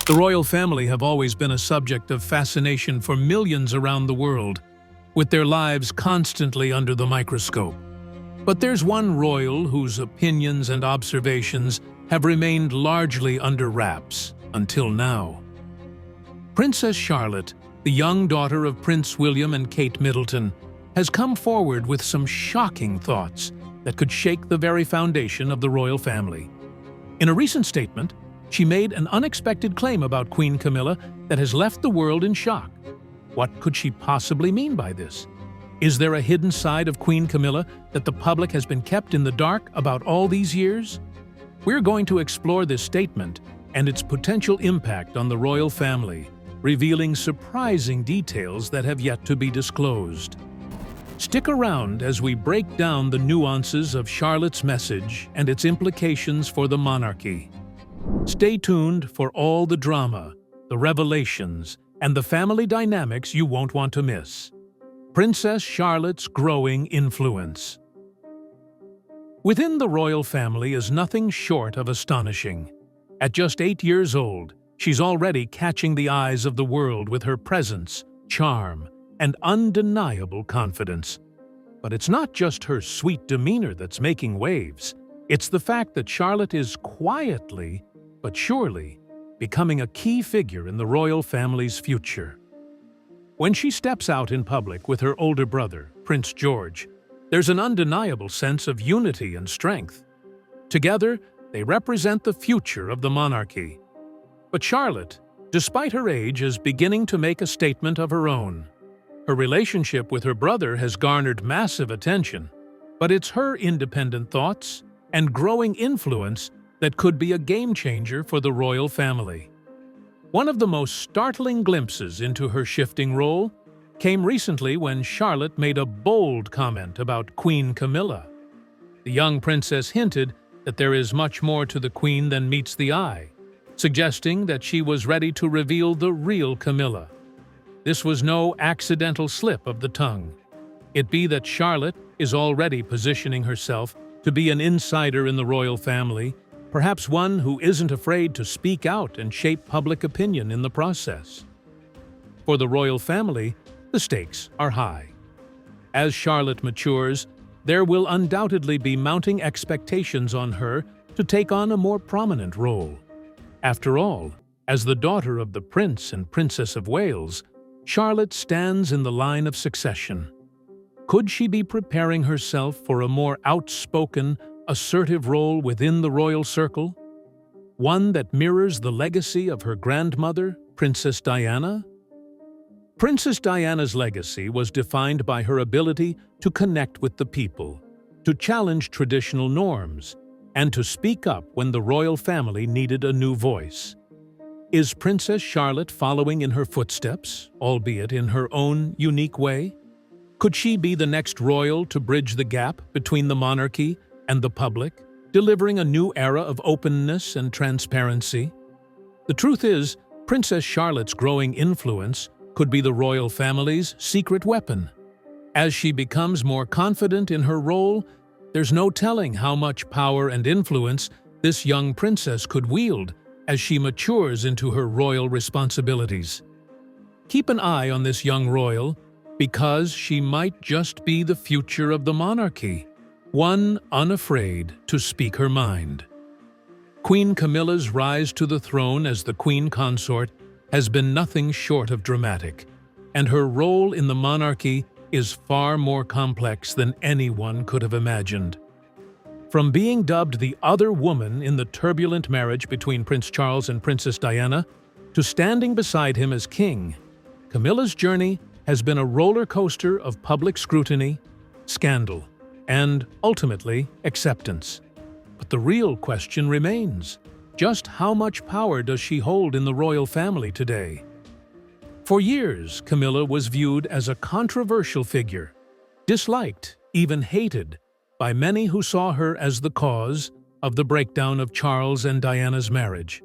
The royal family have always been a subject of fascination for millions around the world, with their lives constantly under the microscope. But there's one royal whose opinions and observations have remained largely under wraps until now. Princess Charlotte, the young daughter of Prince William and Kate Middleton, has come forward with some shocking thoughts that could shake the very foundation of the royal family. In a recent statement, she made an unexpected claim about Queen Camilla that has left the world in shock. What could she possibly mean by this? Is there a hidden side of Queen Camilla that the public has been kept in the dark about all these years? We're going to explore this statement and its potential impact on the royal family, revealing surprising details that have yet to be disclosed. Stick around as we break down the nuances of Charlotte's message and its implications for the monarchy. Stay tuned for all the drama, the revelations, and the family dynamics you won't want to miss. Princess Charlotte's growing influence. Within the royal family is nothing short of astonishing. At just 8 years old, she's already catching the eyes of the world with her presence, charm, and undeniable confidence. But it's not just her sweet demeanor that's making waves. It's the fact that Charlotte is quietly, but surely, becoming a key figure in the royal family's future. When she steps out in public with her older brother, Prince George, there's an undeniable sense of unity and strength. Together, they represent the future of the monarchy. But Charlotte, despite her age, is beginning to make a statement of her own. Her relationship with her brother has garnered massive attention, but it's her independent thoughts and growing influence that could be a game-changer for the royal family. One of the most startling glimpses into her shifting role came recently when Charlotte made a bold comment about Queen Camilla. The young princess hinted that there is much more to the queen than meets the eye, suggesting that she was ready to reveal the real Camilla. This was no accidental slip of the tongue. It be that Charlotte is already positioning herself to be an insider in the royal family, perhaps one who isn't afraid to speak out and shape public opinion in the process. For the royal family, the stakes are high. As Charlotte matures, there will undoubtedly be mounting expectations on her to take on a more prominent role. After all, as the daughter of the Prince and Princess of Wales, Charlotte stands in the line of succession. Could she be preparing herself for a more outspoken, assertive role within the royal circle? One that mirrors the legacy of her grandmother, Princess Diana? Princess Diana's legacy was defined by her ability to connect with the people, to challenge traditional norms, and to speak up when the royal family needed a new voice. Is Princess Charlotte following in her footsteps, albeit in her own unique way? Could she be the next royal to bridge the gap between the monarchy and the public, delivering a new era of openness and transparency? The truth is, Princess Charlotte's growing influence could be the royal family's secret weapon. As she becomes more confident in her role, there's no telling how much power and influence this young princess could wield as she matures into her royal responsibilities. Keep an eye on this young royal, because she might just be the future of the monarchy, one unafraid to speak her mind. Queen Camilla's rise to the throne as the queen consort has been nothing short of dramatic, and her role in the monarchy is far more complex than anyone could have imagined. From being dubbed the other woman in the turbulent marriage between Prince Charles and Princess Diana, to standing beside him as king, Camilla's journey has been a roller coaster of public scrutiny, scandal, and, ultimately, acceptance. But the real question remains: just how much power does she hold in the royal family today? For years, Camilla was viewed as a controversial figure, disliked, even hated, by many who saw her as the cause of the breakdown of Charles and Diana's marriage.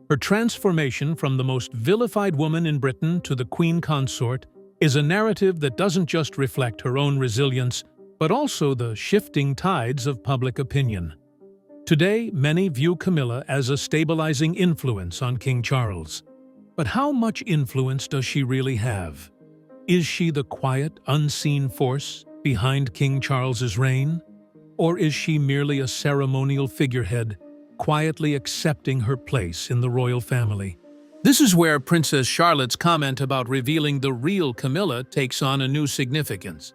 Her transformation from the most vilified woman in Britain to the queen consort is a narrative that doesn't just reflect her own resilience, but also the shifting tides of public opinion. Today, many view Camilla as a stabilizing influence on King Charles. But how much influence does she really have? Is she the quiet, unseen force behind King Charles's reign? Or is she merely a ceremonial figurehead, quietly accepting her place in the royal family? This is where Princess Charlotte's comment about revealing the real Camilla takes on a new significance.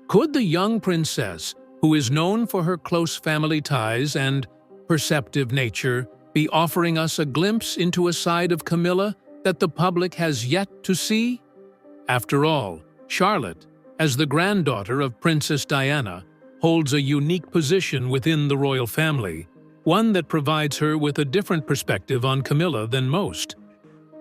Could the young princess, who is known for her close family ties and perceptive nature, be offering us a glimpse into a side of Camilla that the public has yet to see? After all, Charlotte, as the granddaughter of Princess Diana, holds a unique position within the royal family, one that provides her with a different perspective on Camilla than most.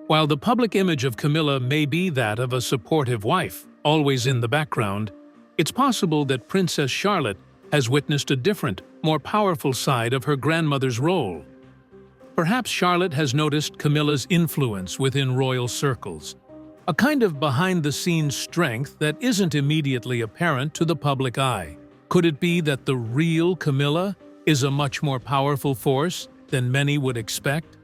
While the public image of Camilla may be that of a supportive wife, always in the background, it's possible that Princess Charlotte has witnessed a different, more powerful side of her grandmother's role. Perhaps Charlotte has noticed Camilla's influence within royal circles, a kind of behind-the-scenes strength that isn't immediately apparent to the public eye. Could it be that the real Camilla is a much more powerful force than many would expect?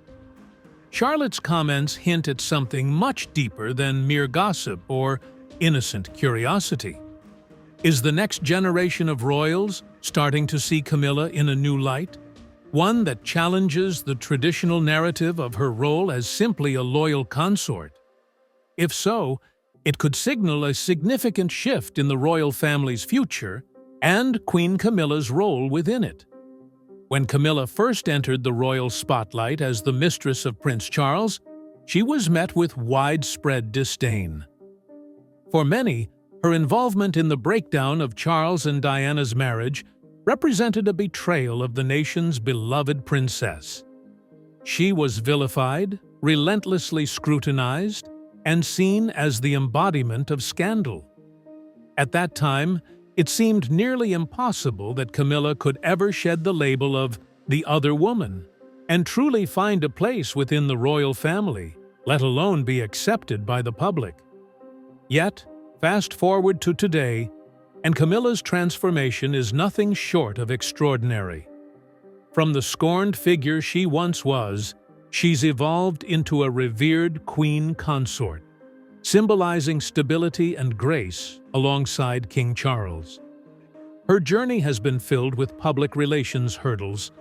Charlotte's comments hint at something much deeper than mere gossip or innocent curiosity. Is the next generation of royals starting to see Camilla in a new light? One that challenges the traditional narrative of her role as simply a loyal consort? If so, it could signal a significant shift in the royal family's future and Queen Camilla's role within it. When Camilla first entered the royal spotlight as the mistress of Prince Charles, she was met with widespread disdain. For many, her involvement in the breakdown of Charles and Diana's marriage represented a betrayal of the nation's beloved princess. She was vilified, relentlessly scrutinized, and seen as the embodiment of scandal. At that time, it seemed nearly impossible that Camilla could ever shed the label of the other woman and truly find a place within the royal family, let alone be accepted by the public. Yet, fast forward to today, and Camilla's transformation is nothing short of extraordinary. From the scorned figure she once was, she's evolved into a revered queen consort, symbolizing stability and grace alongside King Charles. Her journey has been filled with public relations hurdles,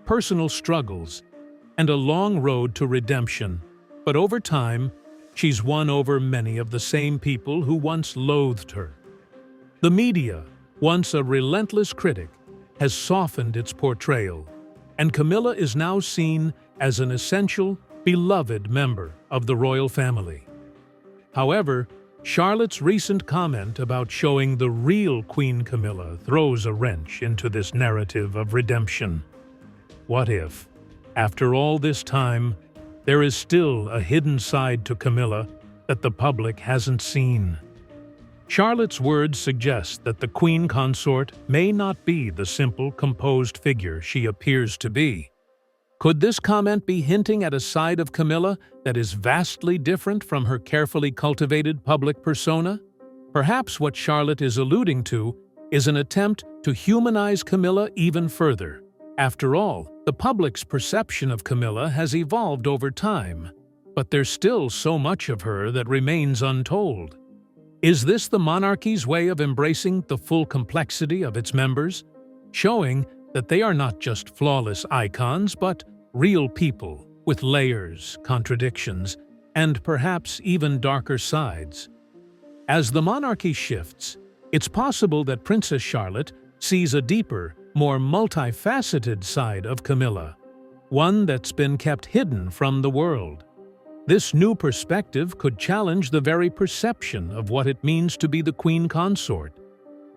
personal struggles, and a long road to redemption, but over time, she's won over many of the same people who once loathed her. The media, once a relentless critic, has softened its portrayal, and Camilla is now seen as an essential, beloved member of the royal family. However, Charlotte's recent comment about showing the real Queen Camilla throws a wrench into this narrative of redemption. What if, after all this time, there is still a hidden side to Camilla that the public hasn't seen? Charlotte's words suggest that the queen consort may not be the simple, composed figure she appears to be. Could this comment be hinting at a side of Camilla that is vastly different from her carefully cultivated public persona? Perhaps what Charlotte is alluding to is an attempt to humanize Camilla even further. After all, the public's perception of Camilla has evolved over time, but there's still so much of her that remains untold. Is this the monarchy's way of embracing the full complexity of its members, showing that they are not just flawless icons, but real people with layers, contradictions, and perhaps even darker sides? As the monarchy shifts, it's possible that Princess Charlotte sees a deeper, more multifaceted side of Camilla, one that's been kept hidden from the world. This new perspective could challenge the very perception of what it means to be the queen consort.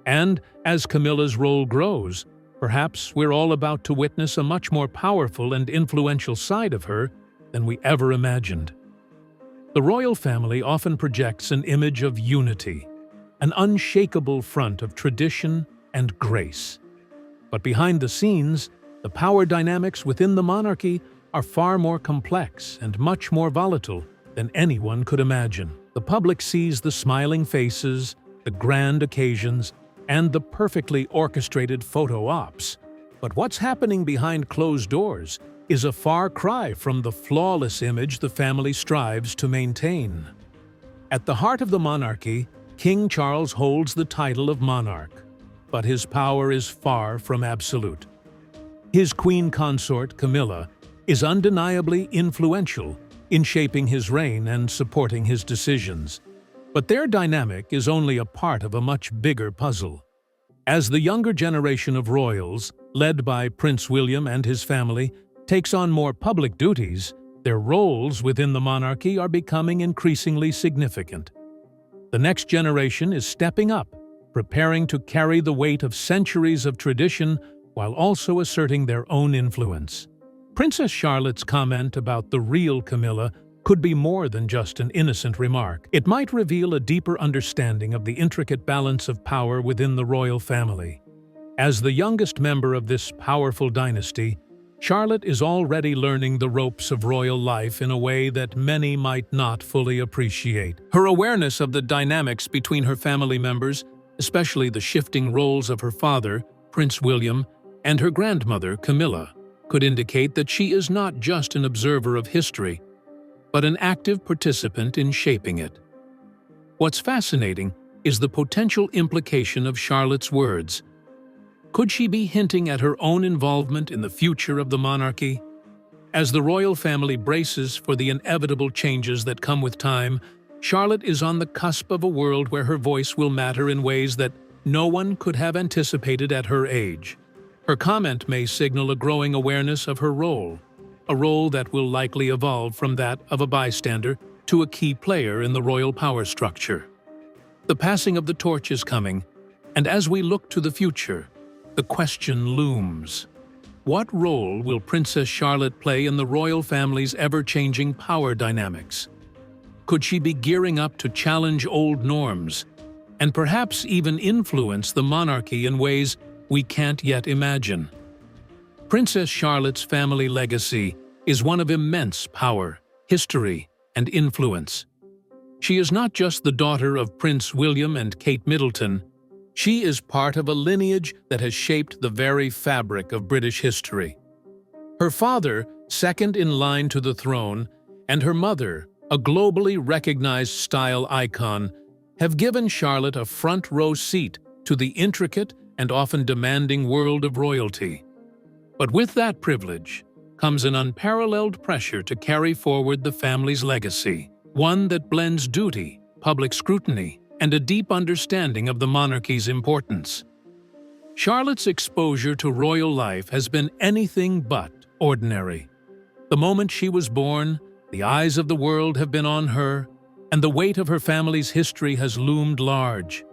And as Camilla's role grows, perhaps we're all about to witness a much more powerful and influential side of her than we ever imagined. The royal family often projects an image of unity, an unshakable front of tradition and grace. But behind the scenes, the power dynamics within the monarchy are far more complex and much more volatile than anyone could imagine. The public sees the smiling faces, the grand occasions, and the perfectly orchestrated photo ops. But what's happening behind closed doors is a far cry from the flawless image the family strives to maintain. At the heart of the monarchy, King Charles holds the title of monarch, but his power is far from absolute. His queen consort, Camilla, is undeniably influential in shaping his reign and supporting his decisions. But their dynamic is only a part of a much bigger puzzle. As the younger generation of royals, led by Prince William and his family, takes on more public duties, their roles within the monarchy are becoming increasingly significant. The next generation is stepping up, preparing to carry the weight of centuries of tradition while also asserting their own influence. Princess Charlotte's comment about the real Camilla could be more than just an innocent remark. It might reveal a deeper understanding of the intricate balance of power within the royal family. As the youngest member of this powerful dynasty, Charlotte is already learning the ropes of royal life in a way that many might not fully appreciate. Her awareness of the dynamics between her family members, especially the shifting roles of her father, Prince William, and her grandmother, Camilla, could indicate that she is not just an observer of history, but an active participant in shaping it. What's fascinating is the potential implication of Charlotte's words. Could she be hinting at her own involvement in the future of the monarchy? As the royal family braces for the inevitable changes that come with time, Charlotte is on the cusp of a world where her voice will matter in ways that no one could have anticipated at her age. Her comment may signal a growing awareness of her role, a role that will likely evolve from that of a bystander to a key player in the royal power structure. The passing of the torch is coming, and as we look to the future, the question looms. What role will Princess Charlotte play in the royal family's ever-changing power dynamics? Could she be gearing up to challenge old norms, and perhaps even influence the monarchy in ways we can't yet imagine? Princess Charlotte's family legacy is one of immense power, history, and influence. She is not just the daughter of Prince William and Kate Middleton. She is part of a lineage that has shaped the very fabric of British history. Her father, second in line to the throne, and her mother, a globally recognized style icon, have given Charlotte a front-row seat to the intricate and often demanding world of royalty. But with that privilege comes an unparalleled pressure to carry forward the family's legacy, one that blends duty, public scrutiny, and a deep understanding of the monarchy's importance. Charlotte's exposure to royal life has been anything but ordinary. The moment she was born, the eyes of the world have been on her, and the weight of her family's history has loomed large.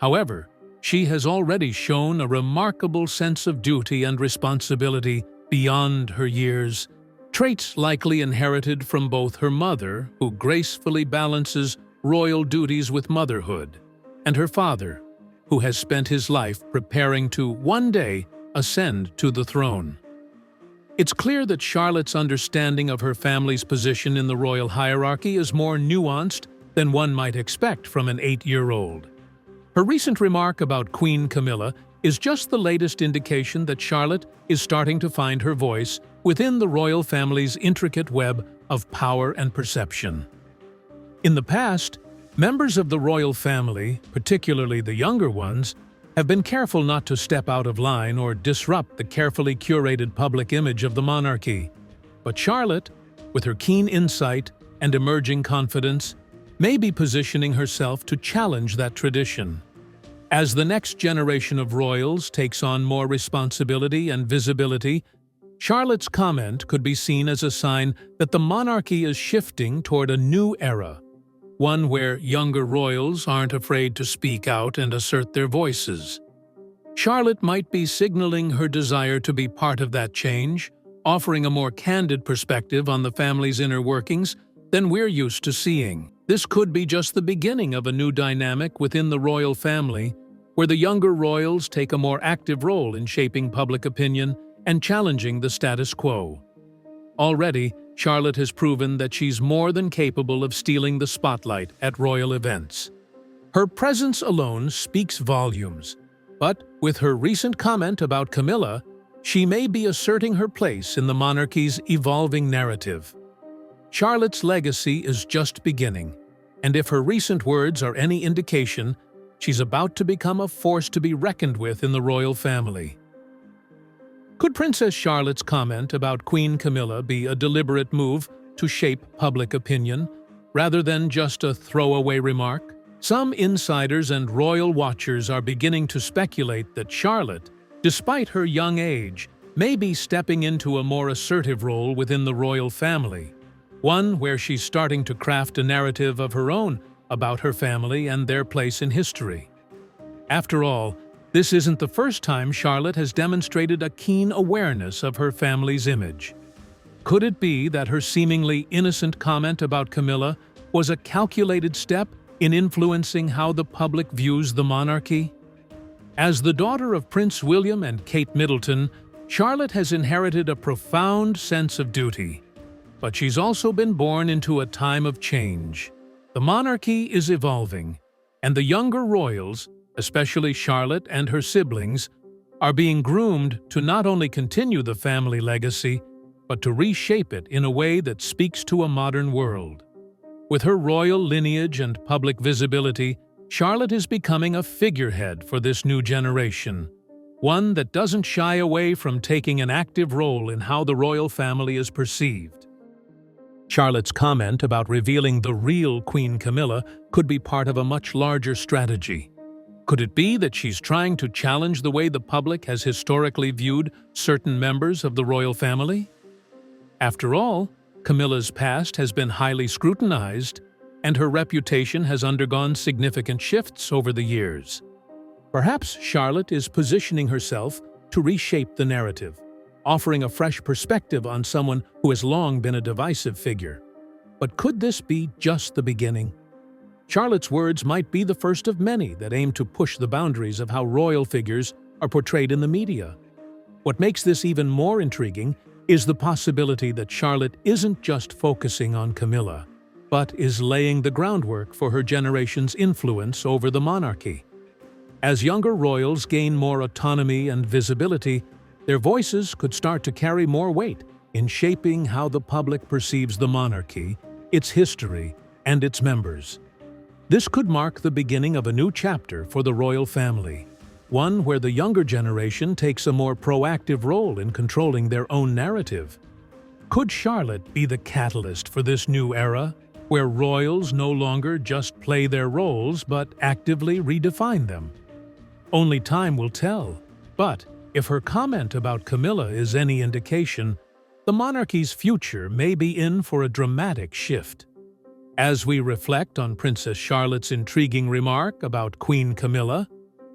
However, she has already shown a remarkable sense of duty and responsibility beyond her years, traits likely inherited from both her mother, who gracefully balances royal duties with motherhood, and her father, who has spent his life preparing to one day ascend to the throne. It's clear that Charlotte's understanding of her family's position in the royal hierarchy is more nuanced than one might expect from an 8-year-old. Her recent remark about Queen Camilla is just the latest indication that Charlotte is starting to find her voice within the royal family's intricate web of power and perception. In the past, members of the royal family, particularly the younger ones, have been careful not to step out of line or disrupt the carefully curated public image of the monarchy. But Charlotte, with her keen insight and emerging confidence, may be positioning herself to challenge that tradition. As the next generation of royals takes on more responsibility and visibility, Charlotte's comment could be seen as a sign that the monarchy is shifting toward a new era, one where younger royals aren't afraid to speak out and assert their voices. Charlotte might be signaling her desire to be part of that change, offering a more candid perspective on the family's inner workings than we're used to seeing. This could be just the beginning of a new dynamic within the royal family, where the younger royals take a more active role in shaping public opinion and challenging the status quo. Already, Charlotte has proven that she's more than capable of stealing the spotlight at royal events. Her presence alone speaks volumes, but with her recent comment about Camilla, she may be asserting her place in the monarchy's evolving narrative. Charlotte's legacy is just beginning, and if her recent words are any indication, she's about to become a force to be reckoned with in the royal family. Could Princess Charlotte's comment about Queen Camilla be a deliberate move to shape public opinion, rather than just a throwaway remark? Some insiders and royal watchers are beginning to speculate that Charlotte, despite her young age, may be stepping into a more assertive role within the royal family, one where she's starting to craft a narrative of her own about her family and their place in history. After all, this isn't the first time Charlotte has demonstrated a keen awareness of her family's image. Could it be that her seemingly innocent comment about Camilla was a calculated step in influencing how the public views the monarchy? As the daughter of Prince William and Kate Middleton, Charlotte has inherited a profound sense of duty. But she's also been born into a time of change. The monarchy is evolving, and the younger royals, especially Charlotte and her siblings, are being groomed to not only continue the family legacy, but to reshape it in a way that speaks to a modern world. With her royal lineage and public visibility, Charlotte is becoming a figurehead for this new generation, one that doesn't shy away from taking an active role in how the royal family is perceived. Charlotte's comment about revealing the real Queen Camilla could be part of a much larger strategy. Could it be that she's trying to challenge the way the public has historically viewed certain members of the royal family? After all, Camilla's past has been highly scrutinized, and her reputation has undergone significant shifts over the years. Perhaps Charlotte is positioning herself to reshape the narrative, offering a fresh perspective on someone who has long been a divisive figure. But could this be just the beginning? Charlotte's words might be the first of many that aim to push the boundaries of how royal figures are portrayed in the media. What makes this even more intriguing is the possibility that Charlotte isn't just focusing on Camilla, but is laying the groundwork for her generation's influence over the monarchy. As younger royals gain more autonomy and visibility, their voices could start to carry more weight in shaping how the public perceives the monarchy, its history, and its members. This could mark the beginning of a new chapter for the royal family, one where the younger generation takes a more proactive role in controlling their own narrative. Could Charlotte be the catalyst for this new era, where royals no longer just play their roles but actively redefine them? Only time will tell, but if her comment about Camilla is any indication, the monarchy's future may be in for a dramatic shift. As we reflect on Princess Charlotte's intriguing remark about Queen Camilla,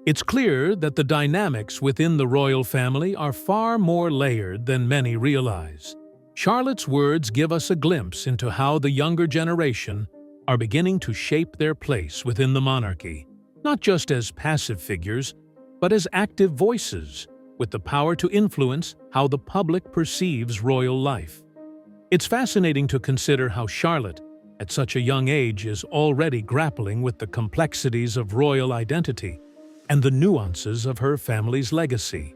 it's clear that the dynamics within the royal family are far more layered than many realize. Charlotte's words give us a glimpse into how the younger generation are beginning to shape their place within the monarchy, not just as passive figures, but as active voices with the power to influence how the public perceives royal life. It's fascinating to consider how Charlotte, at such a young age, is already grappling with the complexities of royal identity and the nuances of her family's legacy.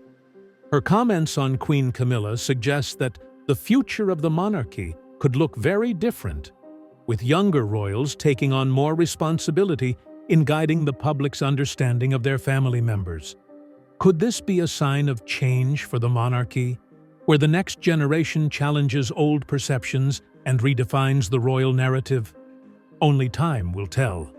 Her comments on Queen Camilla suggest that the future of the monarchy could look very different, with younger royals taking on more responsibility in guiding the public's understanding of their family members. Could this be a sign of change for the monarchy, where the next generation challenges old perceptions and redefines the royal narrative? Only time will tell.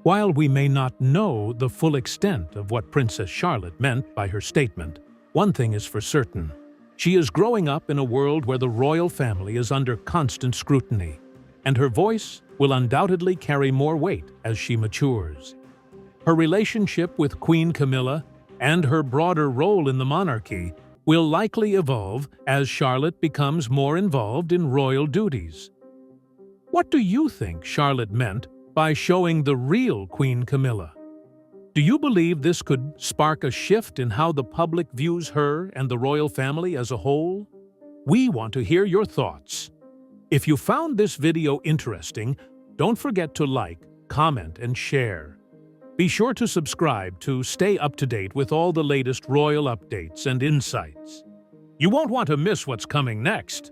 While we may not know the full extent of what Princess Charlotte meant by her statement, one thing is for certain. She is growing up in a world where the royal family is under constant scrutiny, and her voice will undoubtedly carry more weight as she matures. Her relationship with Queen Camilla and her broader role in the monarchy will likely evolve as Charlotte becomes more involved in royal duties. What do you think Charlotte meant by showing the real Queen Camilla? Do you believe this could spark a shift in how the public views her and the royal family as a whole? We want to hear your thoughts. If you found this video interesting, don't forget to like, comment, and share. Be sure to subscribe to stay up to date with all the latest royal updates and insights. You won't want to miss what's coming next.